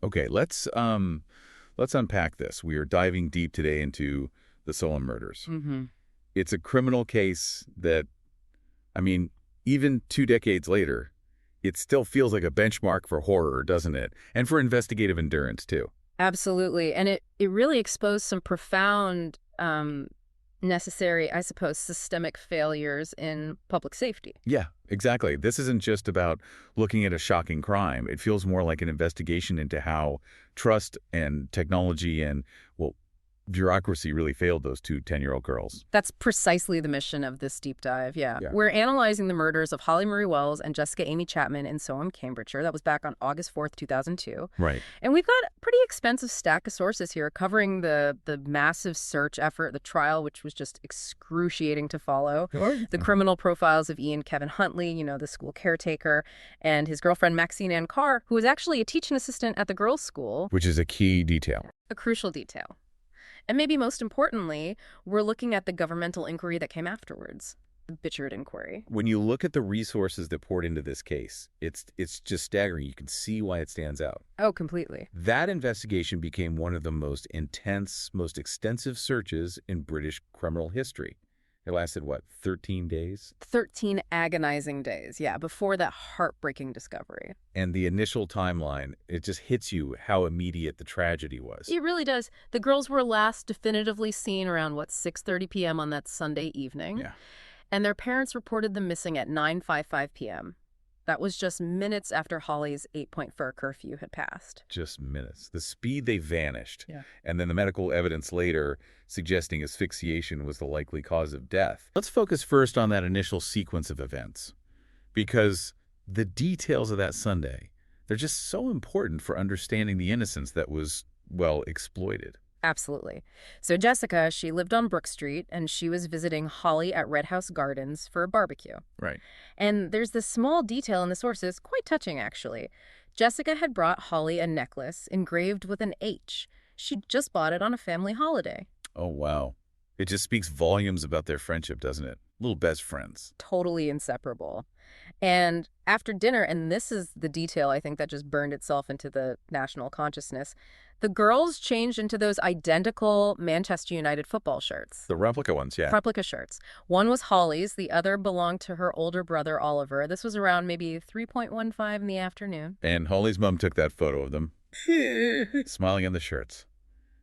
Okay, let's unpack this. We are diving deep today into the Soham murders. Mm-hmm. It's a criminal case that, I mean, even 2 decades later, it still feels like a benchmark for horror, doesn't it? And for investigative endurance, too. Absolutely. And it really exposed some profound, necessary, I suppose, systemic failures in public safety. Yeah, exactly. This isn't just about looking at a shocking crime. It feels more like an investigation into how trust and technology and, well, bureaucracy really failed those two 10-year-old girls. That's precisely the mission of this deep dive, yeah. Yeah. We're analyzing the murders of Holly Marie Wells and Jessica Amy Chapman in Soham, Cambridgeshire. That was back on August 4th, 2002. Right. And we've got a pretty expensive stack of sources here covering the massive search effort, the trial, which was just excruciating to follow, the criminal profiles of Ian Kevin Huntley, the school caretaker, and his girlfriend Maxine Carr, who was actually a teaching assistant at the girls' school. Which is a key detail. A crucial detail. And maybe most importantly, we're looking at the governmental inquiry that came afterwards, the Bichard inquiry. When you look at the resources that poured into this case, it's just staggering. You can see why it stands out. Oh, completely. That investigation became one of the most intense, most extensive searches in British criminal history. It lasted, 13 days? 13 agonizing days, yeah, before that heartbreaking discovery. And the initial timeline, it just hits you how immediate the tragedy was. It really does. The girls were last definitively seen around, 6:30 p.m. on that Sunday evening. Yeah. And their parents reported them missing at 9:55 p.m. That was just minutes after Holly's 8-point fur curfew had passed. Just minutes. The speed they vanished. Yeah. And then the medical evidence later suggesting asphyxiation was the likely cause of death. Let's focus first on that initial sequence of events. Because the details of that Sunday, they're just so important for understanding the innocence that was, exploited. Absolutely. So Jessica, she lived on Brook Street, and she was visiting Holly at Red House Gardens for a barbecue. Right. And there's this small detail in the sources, quite touching actually. Jessica had brought Holly a necklace engraved with an H. She'd just bought it on a family holiday. Oh, wow. It just speaks volumes about their friendship, doesn't it? Little best friends. Totally inseparable. And after dinner, and this is the detail I think that just burned itself into the national consciousness, the girls changed into those identical Manchester United football shirts. The replica ones, yeah. Replica shirts. One was Holly's, the other belonged to her older brother, Oliver. This was around maybe 3:15 in the afternoon. And Holly's mom took that photo of them, smiling in the shirts.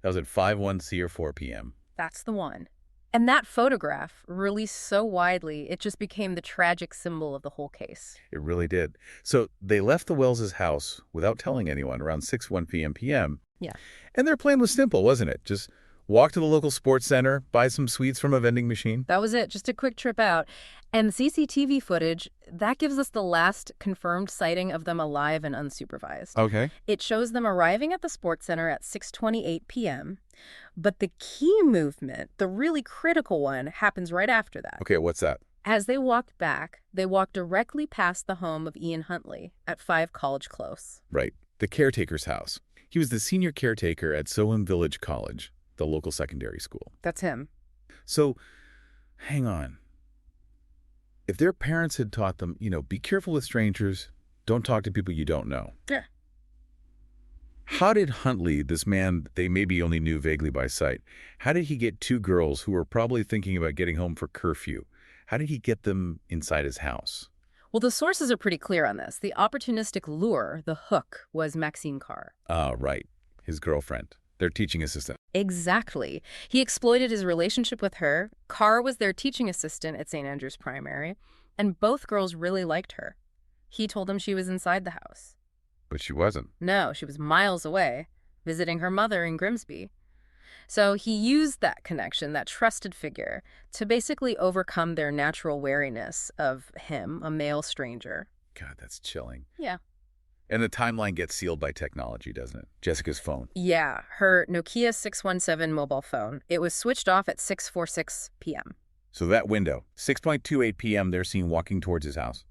That was at 5:01 or 4 p.m. That's the one. And that photograph, released so widely, it just became the tragic symbol of the whole case. It really did. So they left the Wells' house without telling anyone around 6:01 p.m. Yeah. And their plan was simple, wasn't it? Just walk to the local sports center, buy some sweets from a vending machine. That was it, just a quick trip out. And CCTV footage, that gives us the last confirmed sighting of them alive and unsupervised. Okay. It shows them arriving at the sports center at 6:28 p.m. But the key movement, the really critical one, happens right after that. Okay, what's that? As they walked back, they walked directly past the home of Ian Huntley at 5 College Close. Right. The caretaker's house. He was the senior caretaker at Soham Village College, the local secondary school. That's him. So, hang on. If their parents had taught them, be careful with strangers, don't talk to people you don't know. Yeah. How did Huntley, this man they maybe only knew vaguely by sight, how did he get two girls who were probably thinking about getting home for curfew? How did he get them inside his house? Well, the sources are pretty clear on this. The opportunistic lure, the hook, was Maxine Carr. Right. His girlfriend. Their teaching assistant. Exactly. He exploited his relationship with her. Carr was their teaching assistant at St. Andrew's Primary, and both girls really liked her. He told them she was inside the house. But she wasn't. No, she was miles away, visiting her mother in Grimsby. So he used that connection, that trusted figure, to basically overcome their natural wariness of him, a male stranger. God, that's chilling. Yeah. And the timeline gets sealed by technology, doesn't it? Jessica's phone. Yeah, her Nokia 617 mobile phone. It was switched off at 6:46 p.m. So that window, 6:28 p.m., they're seen walking towards his house.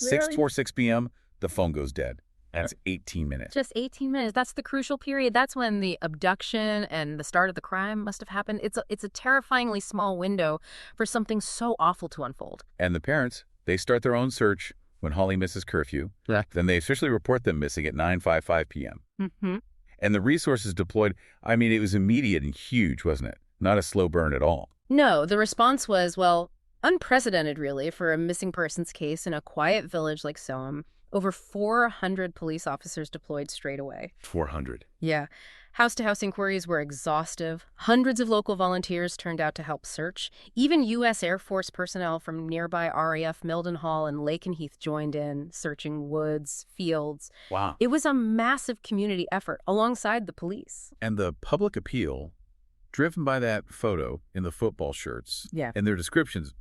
Really? 6:46 p.m., the phone goes dead. That's 18 minutes. Just 18 minutes. That's the crucial period. That's when the abduction and the start of the crime must have happened. It's a terrifyingly small window for something so awful to unfold. And the parents, they start their own search when Holly misses curfew. Yeah. Then they officially report them missing at 9:55 p.m. Mm-hmm. And the resources deployed, I mean, it was immediate and huge, wasn't it? Not a slow burn at all. No, the response was, well, unprecedented, really, for a missing persons case in a quiet village like Soham. Over 400 police officers deployed straight away. 400. Yeah. House-to-house inquiries were exhaustive. Hundreds of local volunteers turned out to help search. Even U.S. Air Force personnel from nearby RAF Mildenhall and Lakenheath joined in, searching woods, fields. Wow. It was a massive community effort alongside the police. And the public appeal, driven by that photo in the football shirts, Yeah. and their descriptions,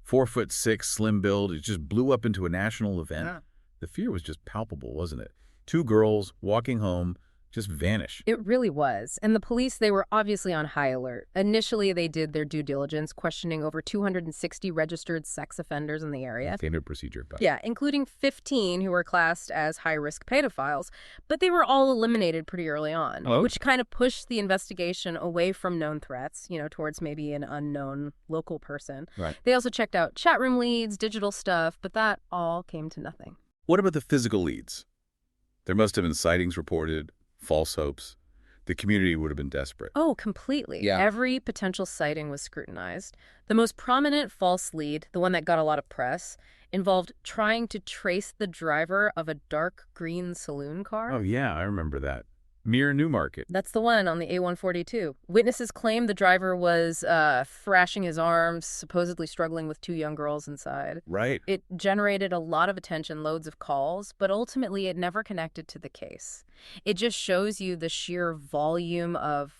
4'6", slim build, it just blew up into a national event. Yeah. The fear was just palpable, wasn't it? Two girls walking home just vanish. It really was. And the police, they were obviously on high alert. Initially, they did their due diligence, questioning over 260 registered sex offenders in the area. Standard procedure. But Yeah, including 15 who were classed as high-risk pedophiles, but they were all eliminated pretty early on, which kind of pushed the investigation away from known threats, towards maybe an unknown local person. Right. They also checked out chat room leads, digital stuff, but that all came to nothing. What about the physical leads? There must have been sightings reported, false hopes. The community would have been desperate. Oh, completely. Yeah. Every potential sighting was scrutinized. The most prominent false lead, the one that got a lot of press, involved trying to trace the driver of a dark green saloon car. Oh, yeah, I remember that. Near Newmarket. That's the one on the A142. Witnesses claim the driver was thrashing his arms, supposedly struggling with two young girls inside. Right. It generated a lot of attention, loads of calls, but ultimately it never connected to the case. It just shows you the sheer volume of,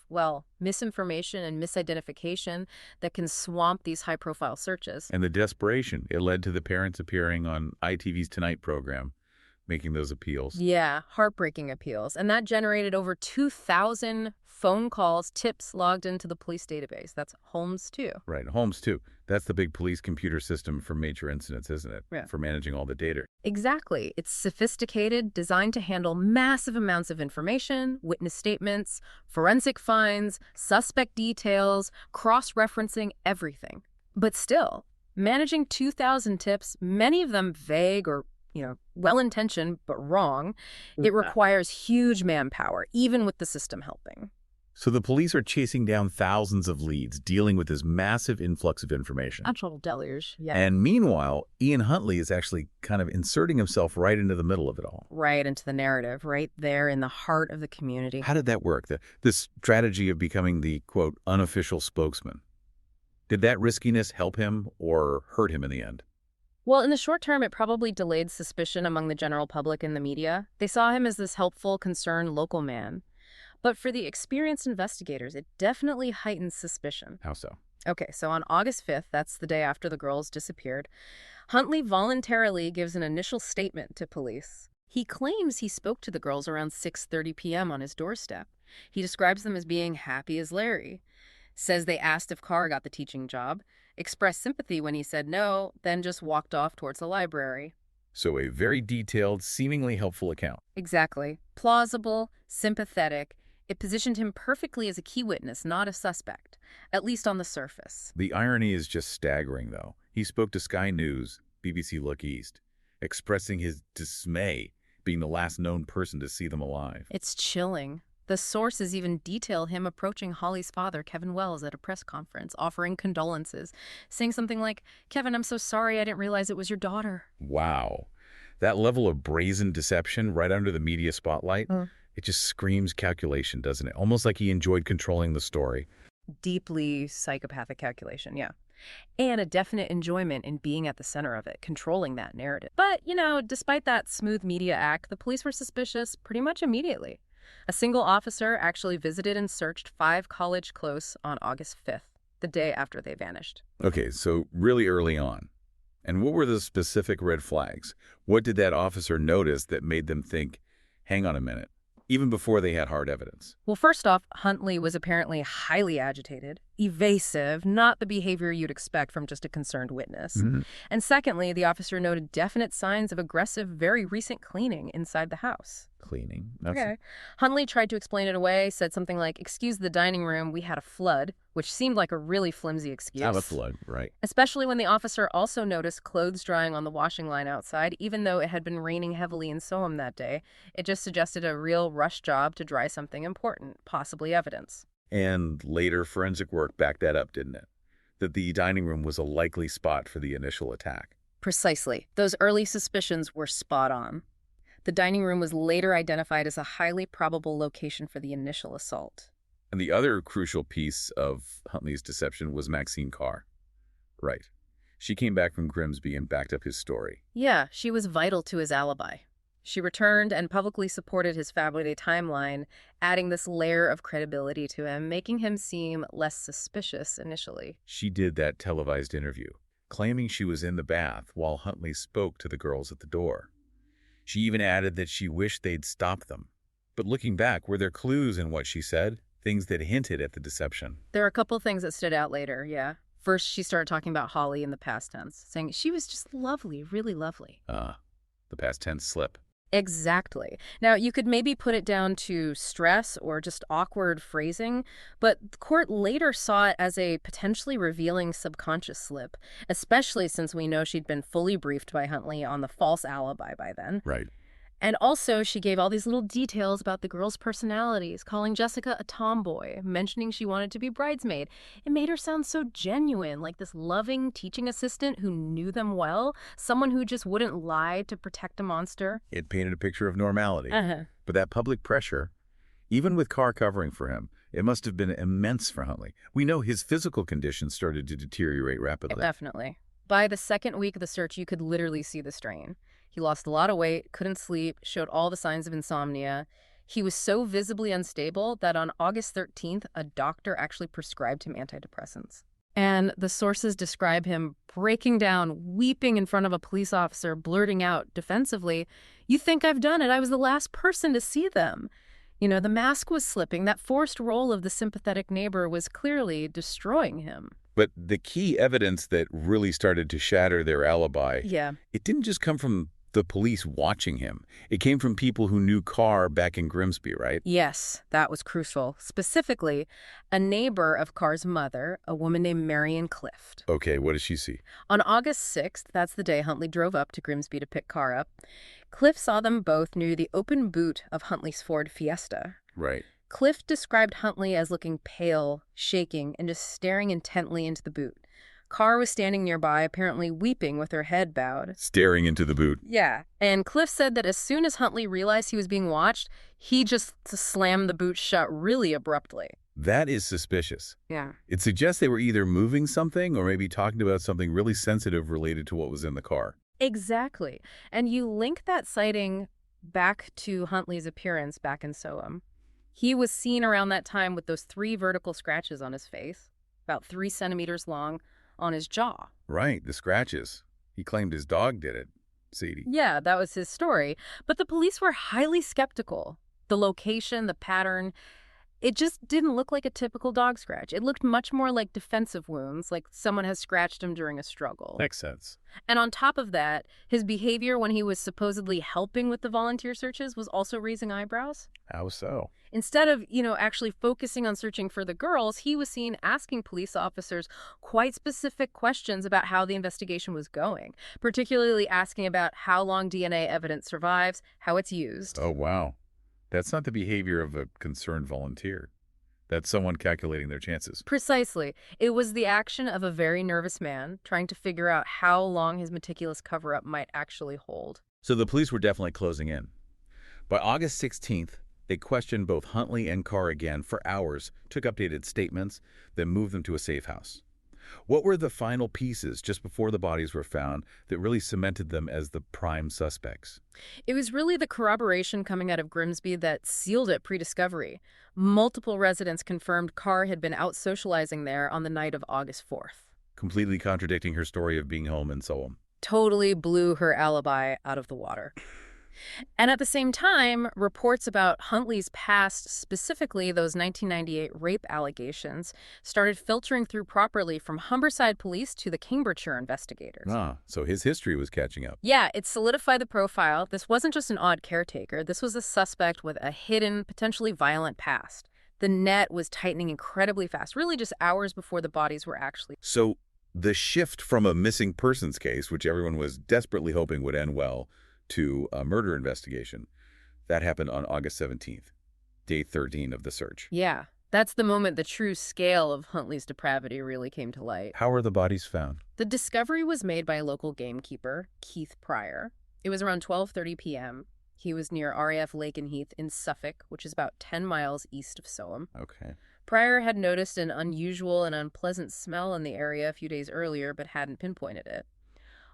misinformation and misidentification that can swamp these high-profile searches. And the desperation. It led to the parents appearing on ITV's Tonight program, making those appeals. Yeah, heartbreaking appeals. And that generated over 2,000 phone calls, tips logged into the police database. That's Holmes 2. Right, Holmes 2. That's the big police computer system for major incidents, isn't it? Yeah. For managing all the data. Exactly. It's sophisticated, designed to handle massive amounts of information, witness statements, forensic finds, suspect details, cross-referencing everything. But still, managing 2,000 tips, many of them vague or well-intentioned but wrong, it requires huge manpower, even with the system helping. So the police are chasing down thousands of leads, dealing with this massive influx of information. A total deluge, yeah. And meanwhile, Ian Huntley is actually kind of inserting himself right into the middle of it all. Right into the narrative, right there in the heart of the community. How did that work? This strategy of becoming the, quote, unofficial spokesman. Did that riskiness help him or hurt him in the end? Well, in the short term, it probably delayed suspicion among the general public and the media. They saw him as this helpful, concerned local man. But for the experienced investigators, it definitely heightened suspicion. How so? Okay, so on August 5th, that's the day after the girls disappeared, Huntley voluntarily gives an initial statement to police. He claims he spoke to the girls around 6:30 p.m. on his doorstep. He describes them as being happy as Larry. Says they asked if Carr got the teaching job, expressed sympathy when he said no, then just walked off towards the library. So a very detailed, seemingly helpful account. Exactly. Plausible, sympathetic. It positioned him perfectly as a key witness, not a suspect, at least on the surface. The irony is just staggering, though. He spoke to Sky News, BBC Look East, expressing his dismay, being the last known person to see them alive. It's chilling. The sources even detail him approaching Holly's father, Kevin Wells, at a press conference, offering condolences, saying something like, "Kevin, I'm so sorry, I didn't realize it was your daughter." Wow. That level of brazen deception right under the media spotlight, it just screams calculation, doesn't it? Almost like he enjoyed controlling the story. Deeply psychopathic calculation, yeah. And a definite enjoyment in being at the center of it, controlling that narrative. But, despite that smooth media act, the police were suspicious pretty much immediately. A single officer actually visited and searched 5 college close on August 5th, the day after they vanished. Okay, so really early on. And what were the specific red flags? What did that officer notice that made them think, hang on a minute, even before they had hard evidence? Well, first off, Huntley was apparently highly agitated, evasive, not the behavior you'd expect from just a concerned witness. Mm-hmm. And secondly, the officer noted definite signs of aggressive, very recent cleaning inside the house. Cleaning. Okay. Huntley tried to explain it away, said something like, "Excuse the dining room, we had a flood," which seemed like a really flimsy excuse. Have a flood, right. Especially when the officer also noticed clothes drying on the washing line outside, even though it had been raining heavily in Soham that day. It just suggested a real rush job to dry something important, possibly evidence. And later forensic work backed that up, didn't it? That the dining room was a likely spot for the initial attack. Precisely. Those early suspicions were spot on. The dining room was later identified as a highly probable location for the initial assault. And the other crucial piece of Huntley's deception was Maxine Carr. Right. She came back from Grimsby and backed up his story. Yeah, she was vital to his alibi. She returned and publicly supported his family timeline, adding this layer of credibility to him, making him seem less suspicious initially. She did that televised interview, claiming she was in the bath while Huntley spoke to the girls at the door. She even added that she wished they'd stop them. But looking back, were there clues in what she said? Things that hinted at the deception? There are a couple things that stood out later, yeah. First, she started talking about Holly in the past tense, saying she was just lovely, really lovely. The past tense slip. Exactly. Now, you could maybe put it down to stress or just awkward phrasing, but the court later saw it as a potentially revealing subconscious slip, especially since we know she'd been fully briefed by Huntley on the false alibi by then. Right. And also, she gave all these little details about the girls' personalities, calling Jessica a tomboy, mentioning she wanted to be bridesmaid. It made her sound so genuine, like this loving teaching assistant who knew them well, someone who just wouldn't lie to protect a monster. It painted a picture of normality. Uh-huh. But that public pressure, even with Carr covering for him, it must have been immense for Huntley. We know his physical condition started to deteriorate rapidly. Definitely. By the second week of the search, you could literally see the strain. He lost a lot of weight, couldn't sleep, showed all the signs of insomnia. He was so visibly unstable that on August 13th, a doctor actually prescribed him antidepressants. And the sources describe him breaking down, weeping in front of a police officer, blurting out defensively, "You think I've done it? I was the last person to see them." You know, the mask was slipping. That forced role of the sympathetic neighbor was clearly destroying him. But the key evidence that really started to shatter their alibi, Yeah. it didn't just come from the police watching him. It came from people who knew Carr back in Grimsby, right? Yes, that was crucial. Specifically, a neighbor of Carr's mother, a woman named Marion Clift. Okay, what did she see? On August 6th, that's the day Huntley drove up to Grimsby to pick Carr up, Clift saw them both near the open boot of Huntley's Ford Fiesta. Right. Clift described Huntley as looking pale, shaking, and just staring intently into the boot. Carr was standing nearby, apparently weeping with her head bowed. Staring into the boot. Yeah, and Clift said that as soon as Huntley realized he was being watched, he just slammed the boot shut really abruptly. That is suspicious. Yeah. It suggests they were either moving something or maybe talking about something really sensitive related to what was in the car. Exactly. And you link that sighting back to Huntley's appearance back in Soham. He was seen around that time with those 3 vertical scratches on his face, about 3 centimeters long, on his jaw. Right, the scratches. He claimed his dog did it, Sadie. Yeah, that was his story. But the police were highly skeptical. The location, the pattern, it just didn't look like a typical dog scratch. It looked much more like defensive wounds, like someone has scratched him during a struggle. Makes sense. And on top of that, his behavior when he was supposedly helping with the volunteer searches was also raising eyebrows. How so? Instead of, actually focusing on searching for the girls, he was seen asking police officers quite specific questions about how the investigation was going, particularly asking about how long DNA evidence survives, how it's used. Oh, wow. That's not the behavior of a concerned volunteer. That's someone calculating their chances. Precisely. It was the action of a very nervous man trying to figure out how long his meticulous cover-up might actually hold. So the police were definitely closing in. By August 16th, they questioned both Huntley and Carr again for hours, took updated statements, then moved them to a safe house. What were the final pieces just before the bodies were found that really cemented them as the prime suspects? It was really the corroboration coming out of Grimsby that sealed it pre-discovery. Multiple residents confirmed Carr had been out socializing there on the night of August 4th. Completely contradicting her story of being home in Soham. Totally blew her alibi out of the water. And at the same time, reports about Huntley's past, specifically those 1998 rape allegations, started filtering through properly from Humberside police to the Cambridgeshire investigators. Ah, so his history was catching up. Yeah, it solidified the profile. This wasn't just an odd caretaker. This was a suspect with a hidden, potentially violent past. The net was tightening incredibly fast, really just hours before the bodies were actually... So the shift from a missing persons case, which everyone was desperately hoping would end well, to a murder investigation, that happened on August 17th, day 13 of the search. Yeah, that's the moment the true scale of Huntley's depravity really came to light. How were the bodies found? The discovery was made by a local gamekeeper, Keith Pryor. It was around 12:30 p.m. He was near RAF Lakenheath in Suffolk, which is about 10 miles east of Soham. Okay. Pryor had noticed an unusual and unpleasant smell in the area a few days earlier, but hadn't pinpointed it.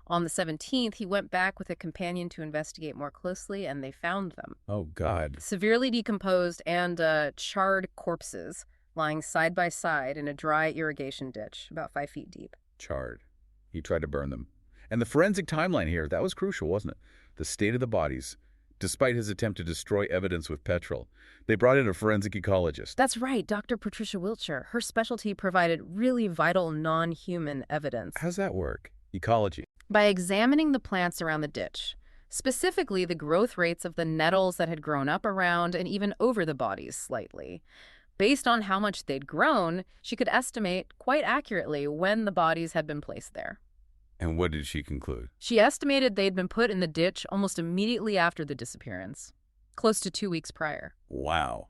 On the 17th, he went back with a companion to investigate more closely, and they found them. Oh, God. Severely decomposed and charred corpses lying side by side in a dry irrigation ditch about 5 feet deep. Charred. He tried to burn them. And the forensic timeline here, that was crucial, wasn't it? The state of the bodies. Despite his attempt to destroy evidence with petrol, they brought in a forensic ecologist. That's right, Dr. Patricia Wiltshire. Her specialty provided really vital non-human evidence. How's that work? Ecology. By examining the plants around the ditch, specifically the growth rates of the nettles that had grown up around and even over the bodies slightly. Based on how much they'd grown, she could estimate quite accurately when the bodies had been placed there. And what did she conclude? She estimated they'd been put in the ditch almost immediately after the disappearance, close to 2 weeks prior. Wow.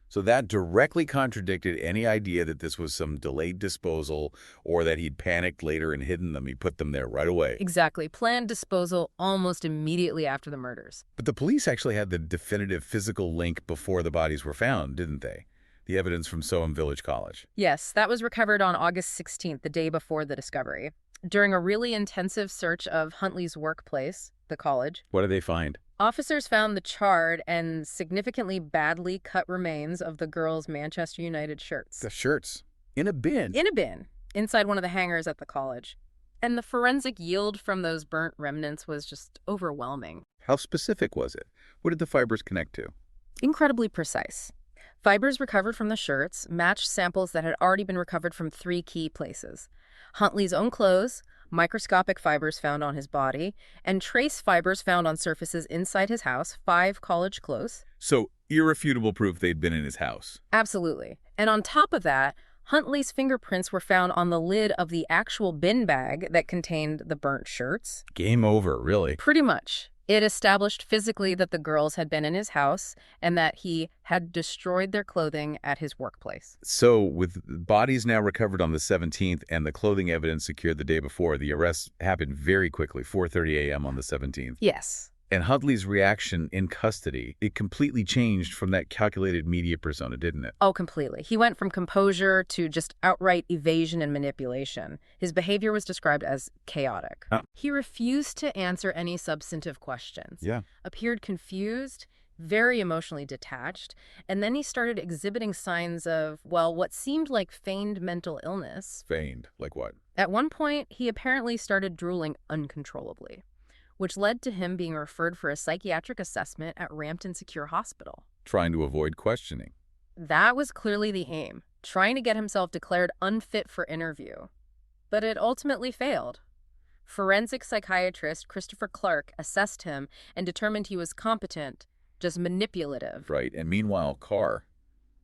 So that directly contradicted any idea that this was some delayed disposal or that he'd panicked later and hidden them. He put them there right away. Exactly. Planned disposal almost immediately after the murders. But the police actually had the definitive physical link before the bodies were found, didn't they? The evidence from Soham Village College. Yes, that was recovered on August 16th, the day before the discovery. During a really intensive search of Huntley's workplace, the college. What did they find? Officers found the charred and significantly badly cut remains of the girls' Manchester United shirts. The shirts? In a bin? In a bin, inside one of the hangars at the college. And the forensic yield from those burnt remnants was just overwhelming. How specific was it? What did the fibers connect to? Incredibly precise. Fibers recovered from the shirts matched samples that had already been recovered from 3 key places: Huntley's own clothes, microscopic fibers found on his body, and trace fibers found on surfaces inside his house, 5 college close. So, irrefutable proof they'd been in his house. Absolutely. And on top of that, Huntley's fingerprints were found on the lid of the actual bin bag that contained the burnt shirts. Game over, really. Pretty much. It established physically that the girls had been in his house and that he had destroyed their clothing at his workplace. So, with bodies now recovered on the 17th and the clothing evidence secured the day before, the arrest happened very quickly, 4:30 a.m. on the 17th. Yes. And Huntley's reaction in custody, it completely changed from that calculated media persona, didn't it? Oh, completely. He went from composure to just outright evasion and manipulation. His behavior was described as chaotic. He refused to answer any substantive questions. Yeah. Appeared confused, very emotionally detached, and then he started exhibiting signs of, well, what seemed like feigned mental illness. Feigned? Like what? At one point, he apparently started drooling uncontrollably, which led to him being referred for a psychiatric assessment at Rampton Secure Hospital. Trying to avoid questioning. That was clearly the aim, trying to get himself declared unfit for interview. But it ultimately failed. Forensic psychiatrist Christopher Clark assessed him and determined he was competent, just manipulative. Right, and meanwhile, Carr,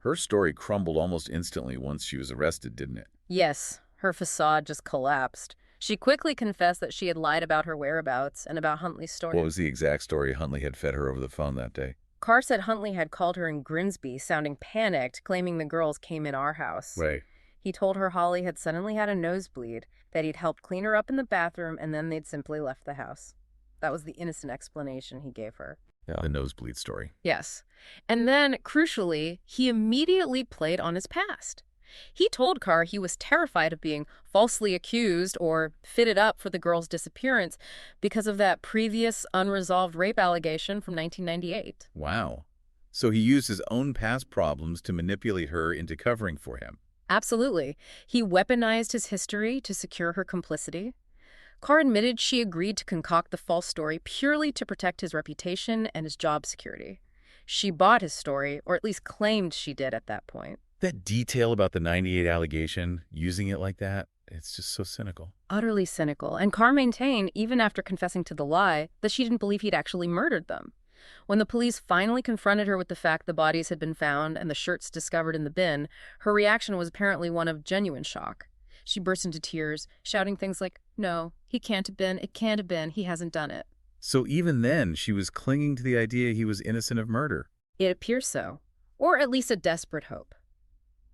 her story crumbled almost instantly once she was arrested, didn't it? Yes, her facade just collapsed. She quickly confessed that she had lied about her whereabouts and about Huntley's story. What was the exact story Huntley had fed her over the phone that day? Carr said Huntley had called her in Grimsby, sounding panicked, claiming the girls came in our house. Right. He told her Holly had suddenly had a nosebleed, that he'd helped clean her up in the bathroom, and then they'd simply left the house. That was the innocent explanation he gave her. Yeah. The nosebleed story. Yes. And then, crucially, he immediately played on his past. He told Carr he was terrified of being falsely accused or fitted up for the girl's disappearance because of that previous unresolved rape allegation from 1998. Wow. So he used his own past problems to manipulate her into covering for him. Absolutely. He weaponized his history to secure her complicity. Carr admitted she agreed to concoct the false story purely to protect his reputation and his job security. She bought his story, or at least claimed she did at that point. That detail about the 98 allegation, using it like that, it's just so cynical. Utterly cynical. And Carr maintained, even after confessing to the lie, that she didn't believe he'd actually murdered them. When the police finally confronted her with the fact the bodies had been found and the shirts discovered in the bin, her reaction was apparently one of genuine shock. She burst into tears, shouting things like, "No, he can't have been, it can't have been, he hasn't done it." So even then, she was clinging to the idea he was innocent of murder. It appears so. Or at least a desperate hope.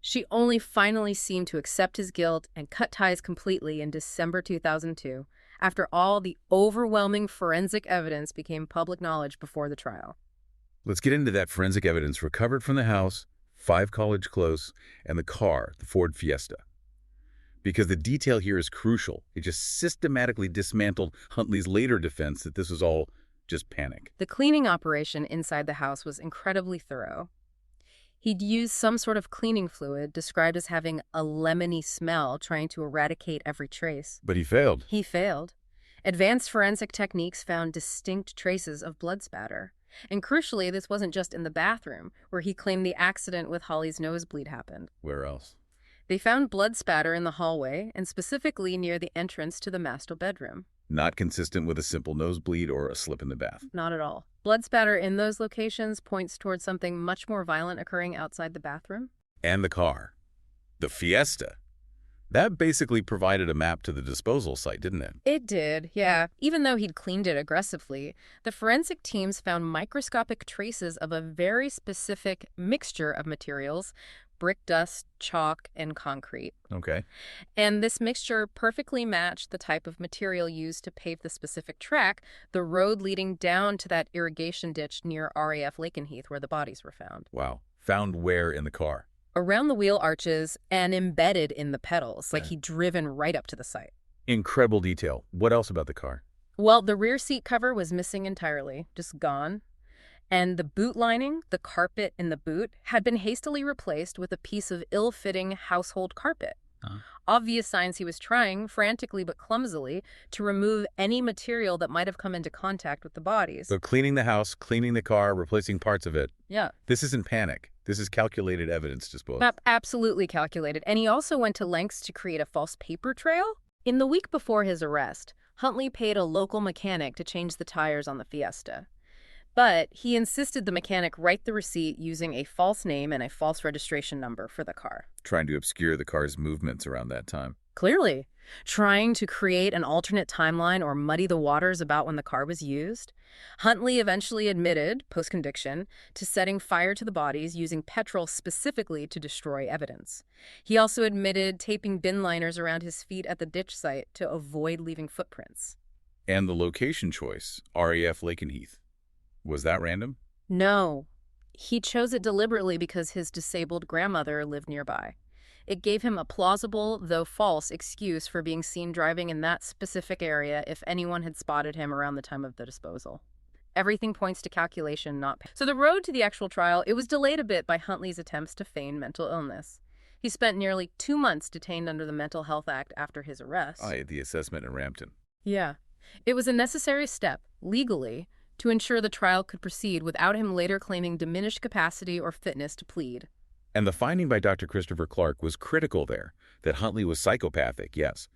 She only finally seemed to accept his guilt and cut ties completely in December 2002, after all the overwhelming forensic evidence became public knowledge before the trial. Let's get into that forensic evidence recovered from the house, 5 College Close, and the car, the Ford Fiesta. Because the detail here is crucial. It just systematically dismantled Huntley's later defense that this was all just panic. The cleaning operation inside the house was incredibly thorough. He'd used some sort of cleaning fluid described as having a lemony smell, trying to eradicate every trace. But he failed. He failed. Advanced forensic techniques found distinct traces of blood spatter. And crucially, this wasn't just in the bathroom, where he claimed the accident with Holly's nosebleed happened. Where else? They found blood spatter in the hallway, and specifically near the entrance to the master bedroom. Not consistent with a simple nosebleed or a slip in the bath. Not at all. Blood spatter in those locations points towards something much more violent occurring outside the bathroom. And the car. The Fiesta. That basically provided a map to the disposal site, didn't it? It did, yeah. Even though he'd cleaned it aggressively, the forensic teams found microscopic traces of a very specific mixture of materials: brick dust, chalk, and concrete. Okay. And this mixture perfectly matched the type of material used to pave the specific track, the road leading down to that irrigation ditch near RAF Lakenheath where the bodies were found. Wow. Found where in the car? Around the wheel arches and embedded in the pedals, like he'd driven right up to the site. Incredible detail. What else about the car? Well, the rear seat cover was missing entirely, just gone. And the boot lining, the carpet in the boot, had been hastily replaced with a piece of ill-fitting household carpet. Obvious signs he was trying, frantically but clumsily, to remove any material that might have come into contact with the bodies. So cleaning the house, cleaning the car, replacing parts of it. Yeah. This isn't panic. This is calculated evidence disposal. Absolutely calculated. And he also went to lengths to create a false paper trail. In the week before his arrest, Huntley paid a local mechanic to change the tires on the Fiesta. But he insisted the mechanic write the receipt using a false name and a false registration number for the car. Trying to obscure the car's movements around that time. Clearly. Trying to create an alternate timeline or muddy the waters about when the car was used. Huntley eventually admitted, post-conviction, to setting fire to the bodies using petrol specifically to destroy evidence. He also admitted taping bin liners around his feet at the ditch site to avoid leaving footprints. And the location choice, RAF Lakenheath. Was that random? No. He chose it deliberately because his disabled grandmother lived nearby. It gave him a plausible, though false, excuse for being seen driving in that specific area if anyone had spotted him around the time of the disposal. Everything points to calculation, not... So the road to the actual trial, it was delayed a bit by Huntley's attempts to feign mental illness. He spent nearly 2 months detained under the Mental Health Act after his arrest. The assessment in Rampton. Yeah. It was a necessary step, legally, to ensure the trial could proceed without him later claiming diminished capacity or fitness to plead. And the finding by Dr. Christopher Clark was critical there, that Huntley was psychopathic, yes,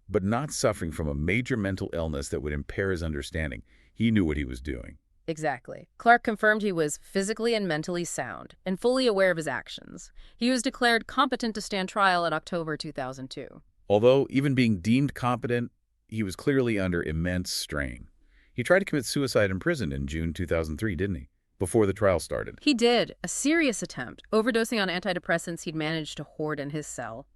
but not suffering from a major mental illness that would impair his understanding. He knew what he was doing. Exactly. Clark confirmed he was physically and mentally sound and fully aware of his actions. He was declared competent to stand trial in October 2002. Although, even being deemed competent, he was clearly under immense strain. He tried to commit suicide in prison in June 2003, didn't he? Before the trial started. He did. A serious attempt, overdosing on antidepressants he'd managed to hoard in his cell.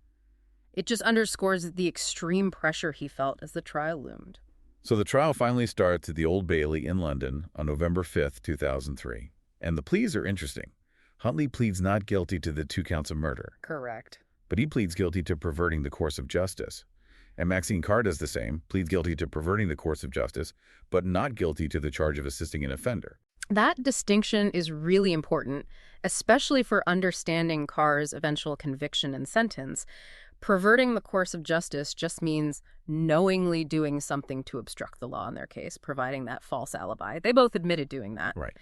It just underscores the extreme pressure he felt as the trial loomed. So the trial finally starts at the Old Bailey in London on November 5th, 2003. And the pleas are interesting. Huntley pleads not guilty to the 2 counts of murder. Correct. But he pleads guilty to perverting the course of justice. And Maxine Carr does the same, pleads guilty to perverting the course of justice, but not guilty to the charge of assisting an offender. That distinction is really important, especially for understanding Carr's eventual conviction and sentence. Perverting the course of justice just means knowingly doing something to obstruct the law in their case, providing that false alibi. They both admitted doing that. Right.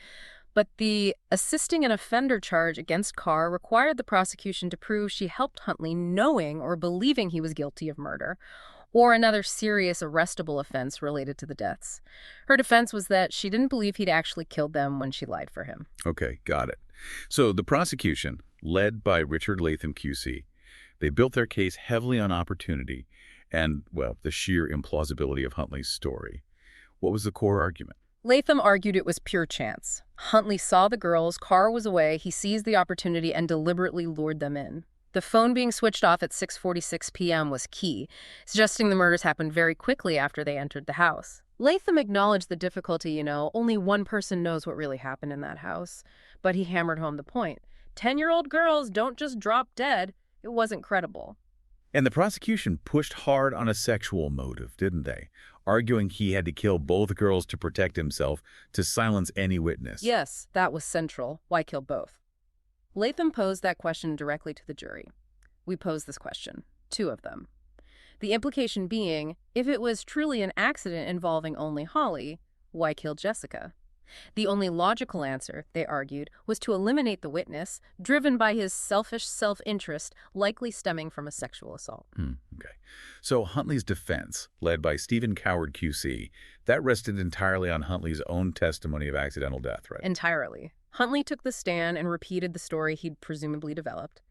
But the assisting an offender charge against Carr required the prosecution to prove she helped Huntley knowing or believing he was guilty of murder, or another serious arrestable offense related to the deaths. Her defense was that she didn't believe he'd actually killed them when she lied for him. Okay, got it. So the prosecution, led by Richard Latham, QC, they built their case heavily on opportunity and, well, the sheer implausibility of Huntley's story. What was the core argument? Latham argued it was pure chance. Huntley saw the girls, Carr was away, he seized the opportunity and deliberately lured them in. The phone being switched off at 6:46 p.m. was key, suggesting the murders happened very quickly after they entered the house. Latham acknowledged the difficulty, only one person knows what really happened in that house. But he hammered home the point. 10-year-old girls don't just drop dead. It wasn't credible. And the prosecution pushed hard on a sexual motive, didn't they? Arguing he had to kill both girls to protect himself, to silence any witness. Yes, that was central. Why kill both? Latham posed that question directly to the jury. We posed this question, 2 of them. The implication being, if it was truly an accident involving only Holly, why kill Jessica? The only logical answer, they argued, was to eliminate the witness, driven by his selfish self-interest, likely stemming from a sexual assault. Okay. So Huntley's defense, led by Stephen Coward, QC, that rested entirely on Huntley's own testimony of accidental death, right? Entirely. Huntley took the stand and repeated the story he'd presumably developed.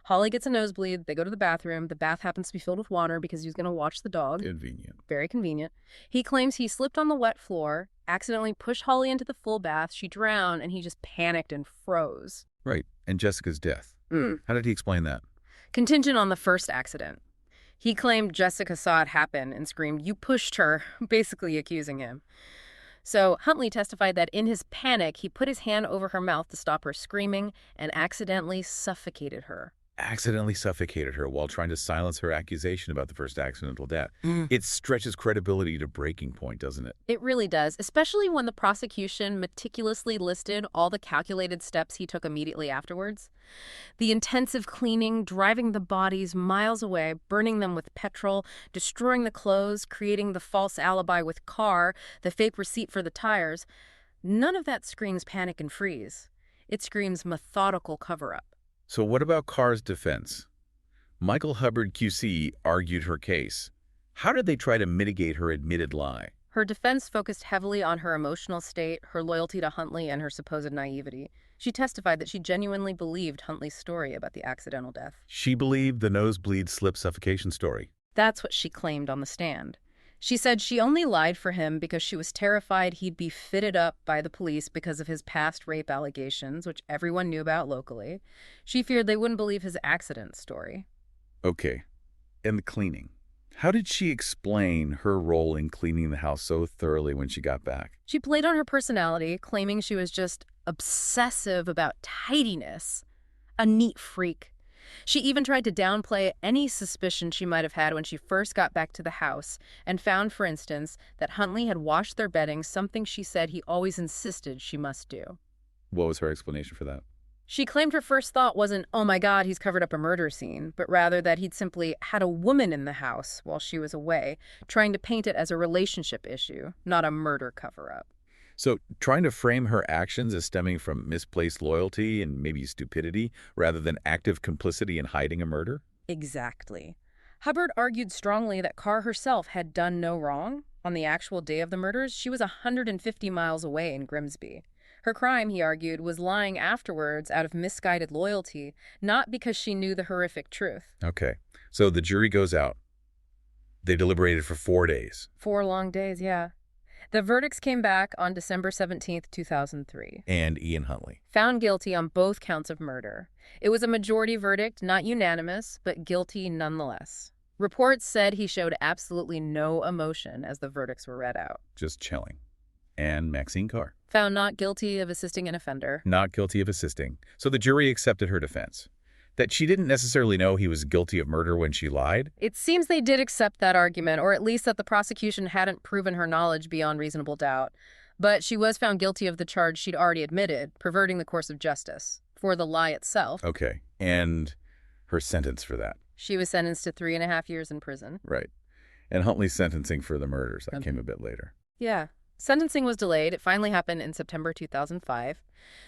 Holly gets a nosebleed, they go to the bathroom, the bath happens to be filled with water because he was going to watch the dog. Convenient. Very convenient. He claims he slipped on the wet floor, accidentally pushed Holly into the full bath, she drowned, and he just panicked and froze. Right. And Jessica's death. How did he explain that? Contingent on the first accident. He claimed Jessica saw it happen and screamed, "You pushed her," basically accusing him. So Huntley testified that in his panic, he put his hand over her mouth to stop her screaming and accidentally suffocated her. Accidentally suffocated her while trying to silence her accusation about the first accidental death. It stretches credibility to breaking point, doesn't it? It really does, especially when the prosecution meticulously listed all the calculated steps he took immediately afterwards. The intensive cleaning, driving the bodies miles away, burning them with petrol, destroying the clothes, creating the false alibi with Carr, the fake receipt for the tires. None of that screams panic and freeze. It screams methodical cover-up. So what about Carr's defense? Michael Hubbard, QC, argued her case. How did they try to mitigate her admitted lie? Her defense focused heavily on her emotional state, her loyalty to Huntley, and her supposed naivety. She testified that she genuinely believed Huntley's story about the accidental death. She believed the nosebleed slip suffocation story. That's what she claimed on the stand. She said she only lied for him because she was terrified he'd be fitted up by the police because of his past rape allegations, which everyone knew about locally. She feared they wouldn't believe his accident story. Okay. And the cleaning. How did she explain her role in cleaning the house so thoroughly when she got back? She played on her personality, claiming she was just obsessive about tidiness, a neat freak. She even tried to downplay any suspicion she might have had when she first got back to the house and found, for instance, that Huntley had washed their bedding, something she said he always insisted she must do. What was her explanation for that? She claimed her first thought wasn't, "Oh my God, he's covered up a murder scene," but rather that he'd simply had a woman in the house while she was away, trying to paint it as a relationship issue, not a murder cover-up. So trying to frame her actions as stemming from misplaced loyalty and maybe stupidity rather than active complicity in hiding a murder? Exactly. Hubbard argued strongly that Carr herself had done no wrong. On the actual day of the murders, she was 150 miles away in Grimsby. Her crime, he argued, was lying afterwards out of misguided loyalty, not because she knew the horrific truth. Okay. So the jury goes out. They deliberated for 4 days. 4 long days, yeah. The verdicts came back on December 17th, 2003. And Ian Huntley. Found guilty on both counts of murder. It was a majority verdict, not unanimous, but guilty nonetheless. Reports said he showed absolutely no emotion as the verdicts were read out. Just chilling. And Maxine Carr. Found not guilty of assisting an offender. Not guilty of assisting. So the jury accepted her defense. That she didn't necessarily know he was guilty of murder when she lied? It seems they did accept that argument, or at least that the prosecution hadn't proven her knowledge beyond reasonable doubt. But she was found guilty of the charge she'd already admitted, perverting the course of justice, for the lie itself. Okay. And her sentence for that? She was sentenced to 3.5 years in prison. Right. And Huntley's sentencing for the murders, that came a bit later. Yeah. Sentencing was delayed. It finally happened in September 2005.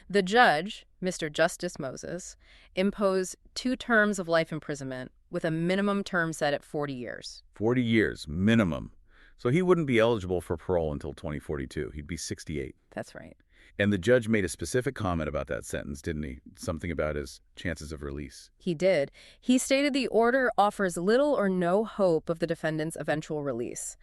The judge, Mr. Justice Moses, imposed 2 terms of life imprisonment with a minimum term set at 40 years. 40 years, minimum. So he wouldn't be eligible for parole until 2042. He'd be 68. That's right. And the judge made a specific comment about that sentence, didn't he? Something about his chances of release. He did. He stated the order offers little or no hope of the defendant's eventual release,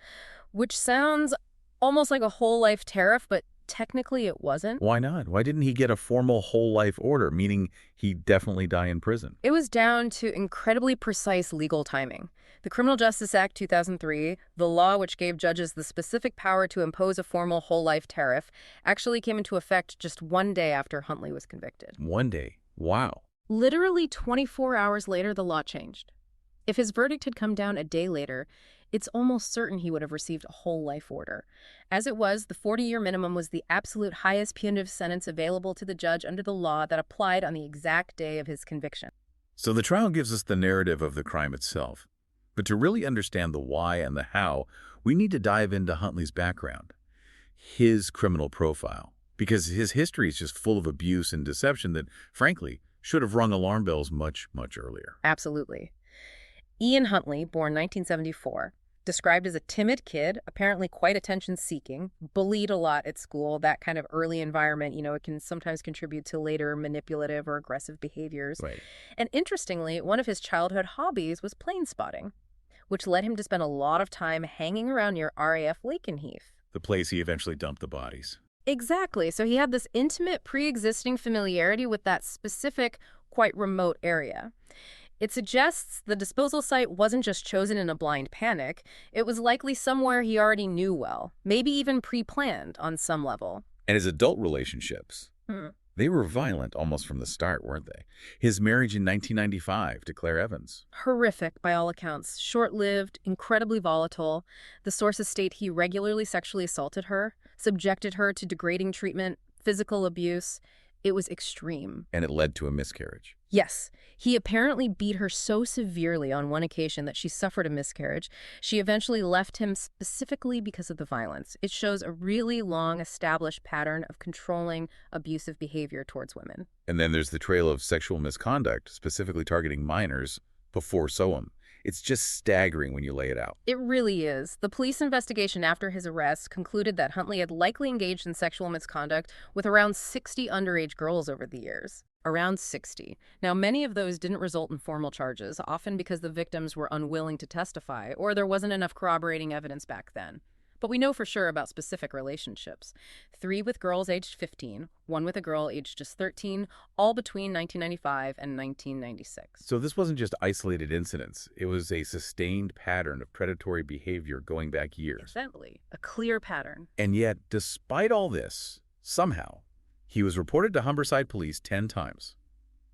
which sounds almost like a whole life tariff, but technically it wasn't. Why not? Why didn't he get a formal whole life order, meaning he'd definitely die in prison? It was down to incredibly precise legal timing. The Criminal Justice Act 2003, the law which gave judges the specific power to impose a formal whole life tariff, actually came into effect just 1 day after Huntley was convicted. 1 day. Wow. Literally 24 hours later, the law changed. If his verdict had come down a day later, it's almost certain he would have received a whole life order. As it was, the 40-year minimum was the absolute highest punitive sentence available to the judge under the law that applied on the exact day of his conviction. So the trial gives us the narrative of the crime itself. But to really understand the why and the how, we need to dive into Huntley's background, his criminal profile, because his history is just full of abuse and deception that, frankly, should have rung alarm bells much, much earlier. Absolutely. Ian Huntley, born 1974, described as a timid kid, apparently quite attention-seeking, bullied a lot at school, that kind of early environment, it can sometimes contribute to later manipulative or aggressive behaviors. Right. And interestingly, one of his childhood hobbies was plane spotting, which led him to spend a lot of time hanging around near RAF Lakenheath. The place he eventually dumped the bodies. Exactly. So he had this intimate, pre-existing familiarity with that specific, quite remote area. It suggests the disposal site wasn't just chosen in a blind panic. It was likely somewhere he already knew well, maybe even pre-planned on some level. And his adult relationships, they were violent almost from the start, weren't they? His marriage in 1995 to Claire Evans. Horrific by all accounts. Short-lived, incredibly volatile. The sources state he regularly sexually assaulted her, subjected her to degrading treatment, physical abuse. It was extreme. And it led to a miscarriage. Yes. He apparently beat her so severely on one occasion that she suffered a miscarriage. She eventually left him specifically because of the violence. It shows a really long established pattern of controlling, abusive behavior towards women. And then there's the trail of sexual misconduct, specifically targeting minors, before Soham. It's just staggering when you lay it out. It really is. The police investigation after his arrest concluded that Huntley had likely engaged in sexual misconduct with around 60 underage girls over the years. Around 60. Now, many of those didn't result in formal charges, often because the victims were unwilling to testify or there wasn't enough corroborating evidence back then. But we know for sure about specific relationships. 3 with girls aged 15, 1 with a girl aged just 13, all between 1995 and 1996. So this wasn't just isolated incidents. It was a sustained pattern of predatory behavior going back years. Exactly. A clear pattern. And yet, despite all this, somehow, he was reported to Humberside Police 10 times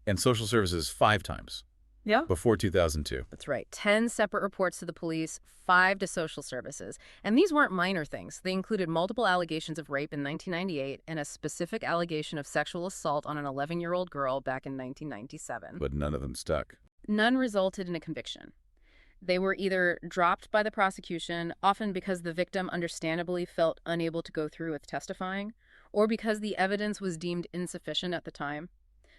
and social services 5 times. Yeah. Before 2002. That's right. 10 separate reports to the police, 5 to social services. And these weren't minor things. They included multiple allegations of rape in 1998 and a specific allegation of sexual assault on an 11-year-old girl back in 1997. But none of them stuck. None resulted in a conviction. They were either dropped by the prosecution, often because the victim understandably felt unable to go through with testifying, or because the evidence was deemed insufficient at the time.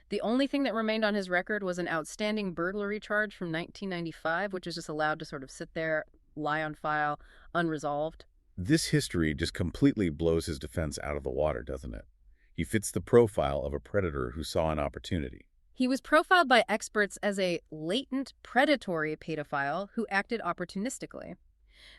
The only thing that remained on his record was an outstanding burglary charge from 1995, which is just allowed to sort of sit there, lie on file, unresolved. This history just completely blows his defense out of the water, doesn't it? He fits the profile of a predator who saw an opportunity. He was profiled by experts as a latent predatory pedophile who acted opportunistically.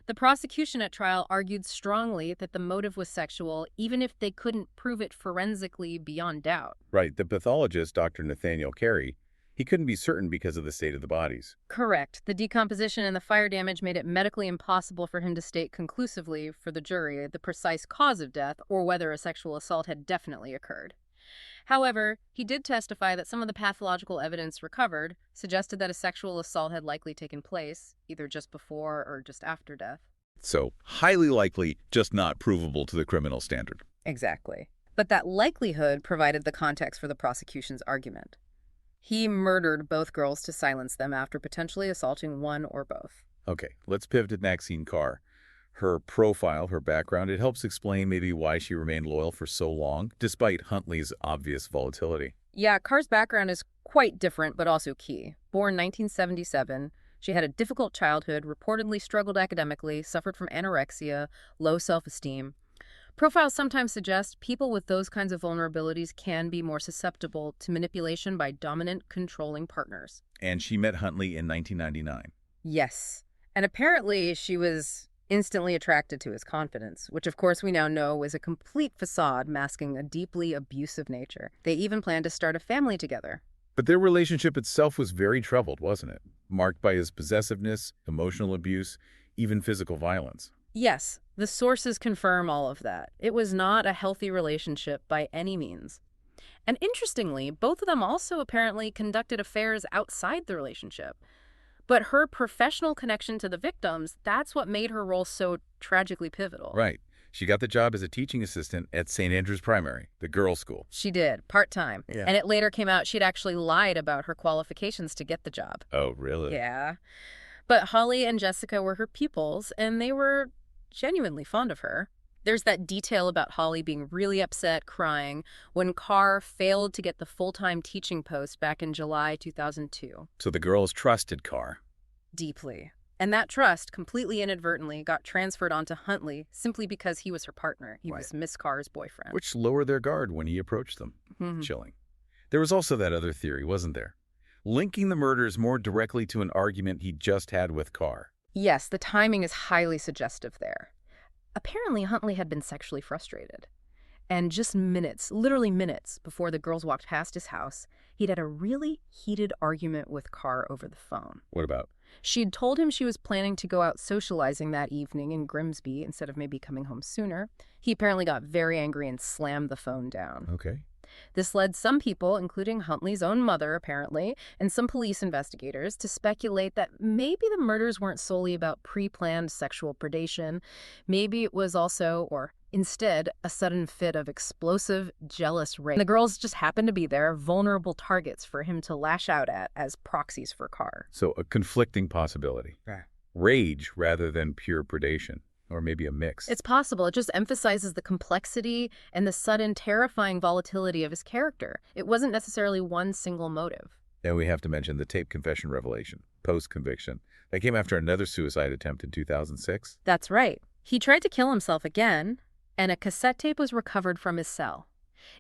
The prosecution at trial argued strongly that the motive was sexual, even if they couldn't prove it forensically beyond doubt. Right. The pathologist, Dr. Nathaniel Carey, he couldn't be certain because of the state of the bodies. Correct. The decomposition and the fire damage made it medically impossible for him to state conclusively for the jury the precise cause of death or whether a sexual assault had definitely occurred. However, he did testify that some of the pathological evidence recovered suggested that a sexual assault had likely taken place, either just before or just after death. So, highly likely, just not provable to the criminal standard. Exactly. But that likelihood provided the context for the prosecution's argument. He murdered both girls to silence them after potentially assaulting one or both. Okay, let's pivot to Maxine Carr. Her profile, her background, it helps explain maybe why she remained loyal for so long, despite Huntley's obvious volatility. Yeah, Carr's background is quite different, but also key. Born 1977, she had a difficult childhood, reportedly struggled academically, suffered from anorexia, low self-esteem. Profiles sometimes suggest people with those kinds of vulnerabilities can be more susceptible to manipulation by dominant, controlling partners. And she met Huntley in 1999. Yes. And apparently she was instantly attracted to his confidence, which of course we now know was a complete facade masking a deeply abusive nature. They even planned to start a family together. But their relationship itself was very troubled, wasn't it? Marked by his possessiveness, emotional abuse, even physical violence. Yes, the sources confirm all of that. It was not a healthy relationship by any means. And interestingly, both of them also apparently conducted affairs outside the relationship. But her professional connection to the victims, that's what made her role so tragically pivotal. Right. She got the job as a teaching assistant at St. Andrew's Primary, the girls' school. She did, part-time. Yeah. And it later came out she'd actually lied about her qualifications to get the job. Oh, really? Yeah. But Holly and Jessica were her pupils, and they were genuinely fond of her. There's that detail about Holly being really upset, crying, when Carr failed to get the full-time teaching post back in July 2002. So the girls trusted Carr. Deeply. And that trust, completely inadvertently, got transferred onto Huntley simply because he was her partner. He was Miss Carr's boyfriend. Which lowered their guard when he approached them. Chilling. There was also that other theory, wasn't there? Linking the murders more directly to an argument he just had with Carr. Yes, the timing is highly suggestive there. Apparently, Huntley had been sexually frustrated. And just minutes, literally minutes, before the girls walked past his house, he'd had a really heated argument with Carr over the phone. What about? She'd told him she was planning to go out socializing that evening in Grimsby instead of maybe coming home sooner. He apparently got very angry and slammed the phone down. Okay. This led some people, including Huntley's own mother apparently, and some police investigators, to speculate that maybe the murders weren't solely about pre-planned sexual predation. Maybe it was also, or instead, a sudden fit of explosive, jealous rage. The girls just happened to be there, vulnerable targets for him to lash out at as proxies for Carr. So a conflicting possibility. Yeah. Rage rather than pure predation. Or maybe a mix. It's possible. It just emphasizes the complexity and the sudden, terrifying volatility of his character. It wasn't necessarily one single motive. And we have to mention the tape confession revelation, post-conviction. That came after another suicide attempt in 2006. That's right. He tried to kill himself again, and a cassette tape was recovered from his cell.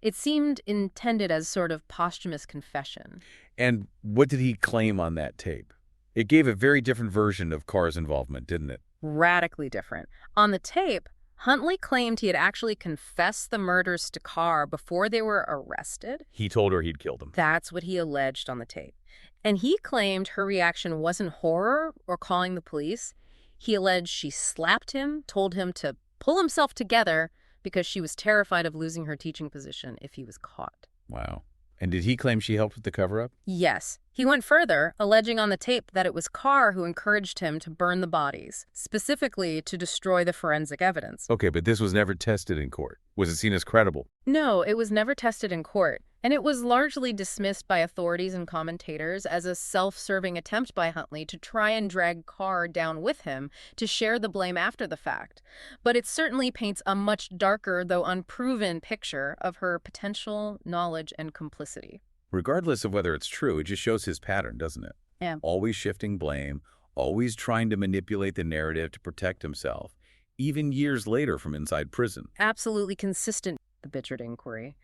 It seemed intended as sort of posthumous confession. And what did he claim on that tape? It gave a very different version of Carr's involvement, didn't it? Radically different. On the tape, Huntley claimed he had actually confessed the murders to Carr before they were arrested. He told her he'd killed him. That's what he alleged on the tape. And he claimed her reaction wasn't horror or calling the police. He alleged she slapped him, told him to pull himself together because she was terrified of losing her teaching position if he was caught. Wow. And did he claim she helped with the cover-up? Yes. He went further, alleging on the tape that it was Carr who encouraged him to burn the bodies, specifically to destroy the forensic evidence. Okay, but this was never tested in court. Was it seen as credible? No, it was never tested in court, and it was largely dismissed by authorities and commentators as a self-serving attempt by Huntley to try and drag Carr down with him to share the blame after the fact. But it certainly paints a much darker, though unproven, picture of her potential knowledge and complicity. Regardless of whether it's true, it just shows his pattern, doesn't it? Yeah. Always shifting blame, always trying to manipulate the narrative to protect himself, even years later from inside prison. Absolutely consistent, the Bichard inquiry.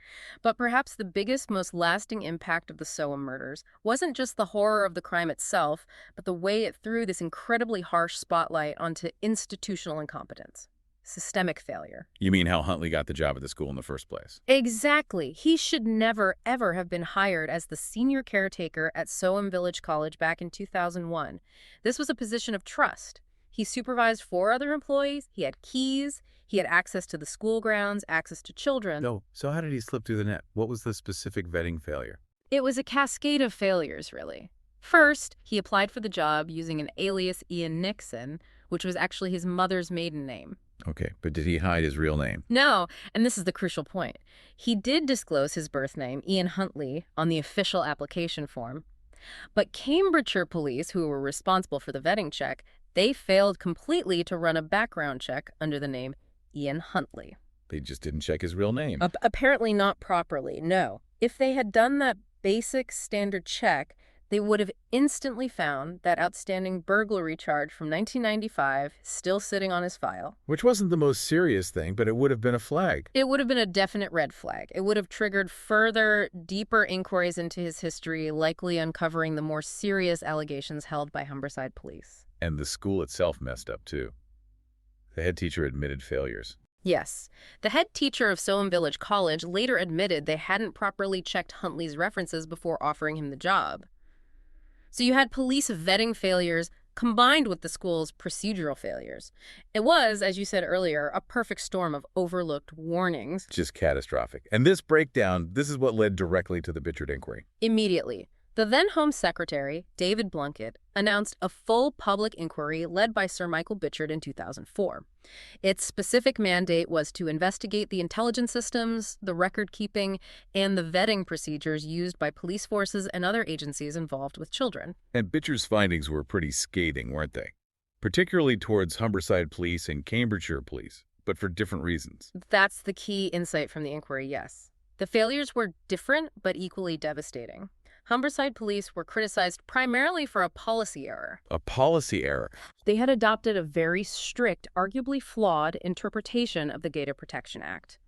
But perhaps the biggest, most lasting impact of the Soham murders wasn't just the horror of the crime itself, but the way it threw this incredibly harsh spotlight onto institutional incompetence. Systemic failure. You mean how Huntley got the job at the school in the first place? Exactly. He should never, ever have been hired as the senior caretaker at Soham Village College back in 2001. This was a position of trust. He supervised 4 other employees, he had keys, he had access to the school grounds, access to children. No. So how did he slip through the net? What was the specific vetting failure? It was a cascade of failures, really. First, he applied for the job using an alias Ian Nixon, which was actually his mother's maiden name. Okay, but did he hide his real name? No, and this is the crucial point. He did disclose his birth name, Ian Huntley, on the official application form. But Cambridgeshire police, who were responsible for the vetting check, they failed completely to run a background check under the name Ian Huntley. They just didn't check his real name. Apparently not properly, no. If they had done that basic standard check, they would have instantly found that outstanding burglary charge from 1995 still sitting on his file. Which wasn't the most serious thing, but it would have been a flag. It would have been a definite red flag. It would have triggered further, deeper inquiries into his history, likely uncovering the more serious allegations held by Humberside police. And the school itself messed up, too. The head teacher admitted failures. Yes. The head teacher of Soham Village College later admitted they hadn't properly checked Huntley's references before offering him the job. So you had police vetting failures combined with the school's procedural failures. It was, as you said earlier, a perfect storm of overlooked warnings. Just catastrophic. And this breakdown, this is what led directly to the Bichard inquiry. Immediately, the then Home Secretary, David Blunkett, announced a full public inquiry led by Sir Michael Bichard in 2004. Its specific mandate was to investigate the intelligence systems, the record-keeping, and the vetting procedures used by police forces and other agencies involved with children. And Bichard's findings were pretty scathing, weren't they? Particularly towards Humberside Police and Cambridgeshire Police, but for different reasons. That's the key insight from the inquiry, yes. The failures were different but equally devastating. Humberside police were criticized primarily for a policy error. A policy error? They had adopted a very strict, arguably flawed, interpretation of the Data Protection Act.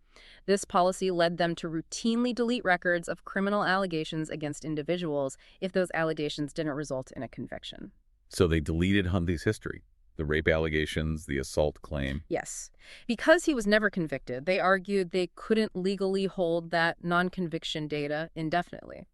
This policy led them to routinely delete records of criminal allegations against individuals if those allegations didn't result in a conviction. So they deleted Huntley's history, the rape allegations, the assault claim. Yes. Because he was never convicted, they argued they couldn't legally hold that non-conviction data indefinitely.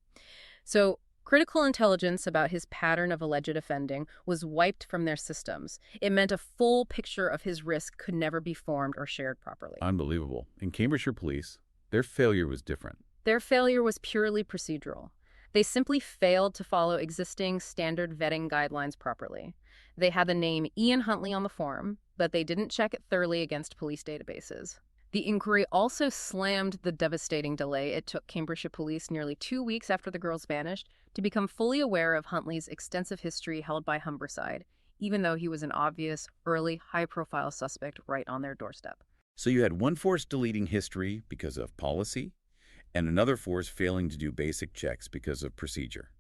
So critical intelligence about his pattern of alleged offending was wiped from their systems. It meant a full picture of his risk could never be formed or shared properly. Unbelievable. In Cambridgeshire Police, their failure was different. Their failure was purely procedural. They simply failed to follow existing standard vetting guidelines properly. They had the name Ian Huntley on the form, but they didn't check it thoroughly against police databases. The inquiry also slammed the devastating delay it took Cambridgeshire Police nearly 2 weeks after the girls vanished to become fully aware of Huntley's extensive history held by Humberside, even though he was an obvious, early, high-profile suspect right on their doorstep. So you had one force deleting history because of policy, and another force failing to do basic checks because of procedure.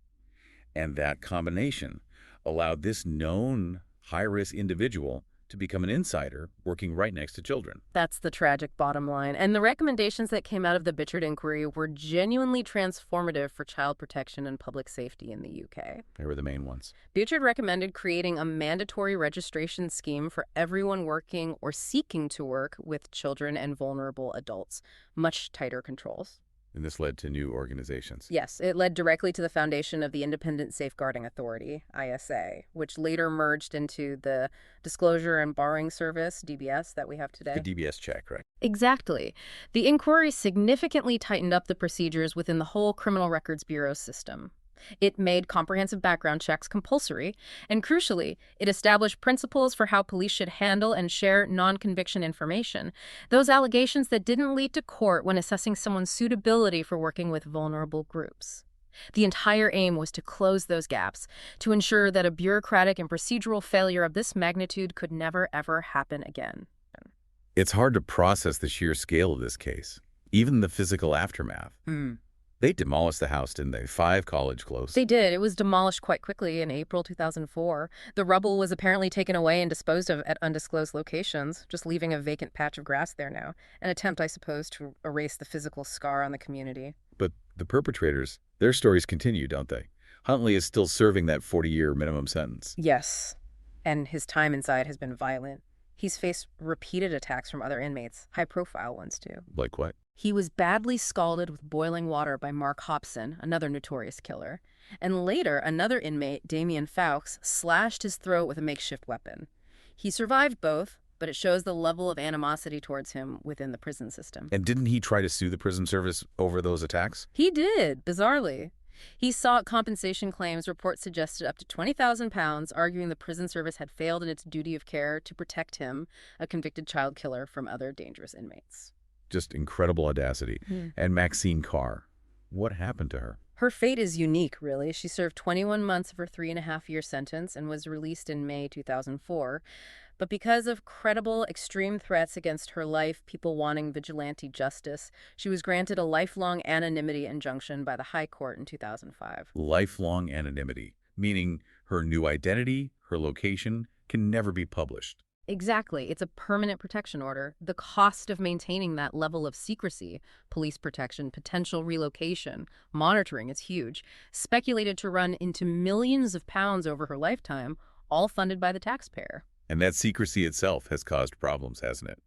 And that combination allowed this known high-risk individual to become an insider working right next to children. That's the tragic bottom line. And the recommendations that came out of the Bichard inquiry were genuinely transformative for child protection and public safety in the UK. They were the main ones. Bichard recommended creating a mandatory registration scheme for everyone working or seeking to work with children and vulnerable adults. Much tighter controls. And this led to new organizations. Yes, it led directly to the foundation of the Independent Safeguarding Authority, ISA, which later merged into the Disclosure and Barring Service, DBS, that we have today. The DBS check, right? Exactly. The inquiry significantly tightened up the procedures within the whole Criminal Records Bureau system. It made comprehensive background checks compulsory, and crucially, it established principles for how police should handle and share non-conviction information, those allegations that didn't lead to court when assessing someone's suitability for working with vulnerable groups. The entire aim was to close those gaps, to ensure that a bureaucratic and procedural failure of this magnitude could never, ever happen again. It's hard to process the sheer scale of this case, even the physical aftermath. They demolished the house, didn't they? 5 college close. They did. It was demolished quite quickly in April 2004. The rubble was apparently taken away and disposed of at undisclosed locations, just leaving a vacant patch of grass there now. An attempt, I suppose, to erase the physical scar on the community. But the perpetrators, their stories continue, don't they? Huntley is still serving that 40-year minimum sentence. Yes, and his time inside has been violent. He's faced repeated attacks from other inmates, high-profile ones, too. Like what? He was badly scalded with boiling water by Mark Hobson, another notorious killer. And later, another inmate, Damien Fowkes, slashed his throat with a makeshift weapon. He survived both, but it shows the level of animosity towards him within the prison system. And didn't he try to sue the prison service over those attacks? He did, bizarrely. He sought compensation claims. Reports suggested up to £20,000, arguing the prison service had failed in its duty of care to protect him, a convicted child killer, from other dangerous inmates. Just incredible audacity. And Maxine Carr, what happened to her? Her fate is unique, really. She served 21 months of her 3.5-year sentence and was released in May 2004. But because of credible, extreme threats against her life, people wanting vigilante justice, she was granted a lifelong anonymity injunction by the High Court in 2005. Lifelong anonymity, meaning her new identity, her location, can never be published. Exactly. It's a permanent protection order. The cost of maintaining that level of secrecy, police protection, potential relocation, monitoring is huge, speculated to run into millions of pounds over her lifetime, all funded by the taxpayer. And that secrecy itself has caused problems, hasn't it?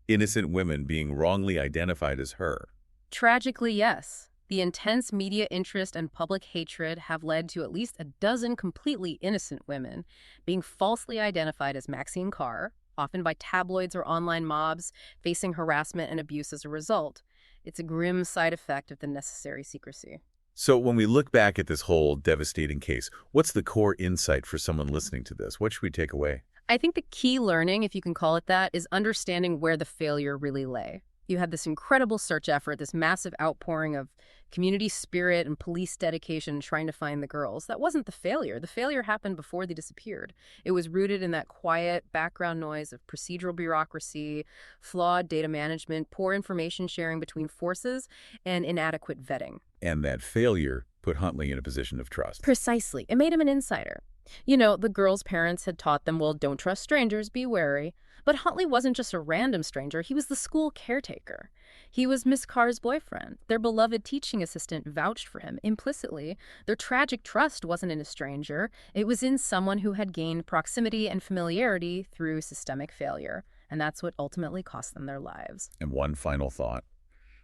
Innocent women being wrongly identified as her. Tragically, yes. The intense media interest and public hatred have led to at least a dozen completely innocent women being falsely identified as Maxine Carr, often by tabloids or online mobs, facing harassment and abuse as a result. It's a grim side effect of the necessary secrecy. So when we look back at this whole devastating case, what's the core insight for someone listening to this? What should we take away? I think the key learning, if you can call it that, is understanding where the failure really lay. You had this incredible search effort, this massive outpouring of community spirit and police dedication trying to find the girls. That wasn't the failure. The failure happened before they disappeared. It was rooted in that quiet background noise of procedural bureaucracy, flawed data management, poor information sharing between forces, and inadequate vetting. And that failure put Huntley in a position of trust. Precisely. It made him an insider. You know, the girls' parents had taught them, well, don't trust strangers, be wary. But Huntley wasn't just a random stranger. He was the school caretaker. He was Miss Carr's boyfriend. Their beloved teaching assistant vouched for him. Implicitly, their tragic trust wasn't in a stranger. It was in someone who had gained proximity and familiarity through systemic failure. And that's what ultimately cost them their lives. And one final thought.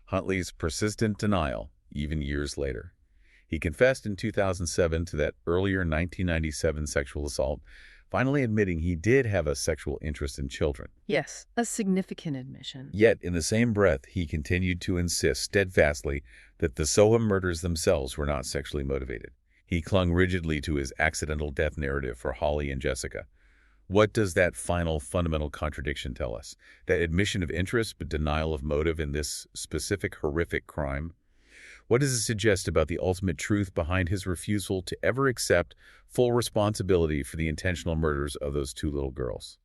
Huntley's persistent denial, even years later. He confessed in 2007 to that earlier 1997 sexual assault, finally admitting he did have a sexual interest in children. Yes, a significant admission. Yet, in the same breath, he continued to insist steadfastly that the Soham murders themselves were not sexually motivated. He clung rigidly to his accidental death narrative for Holly and Jessica. What does that final fundamental contradiction tell us? That admission of interest but denial of motive in this specific horrific crime? What does it suggest about the ultimate truth behind his refusal to ever accept full responsibility for the intentional murders of those two little girls?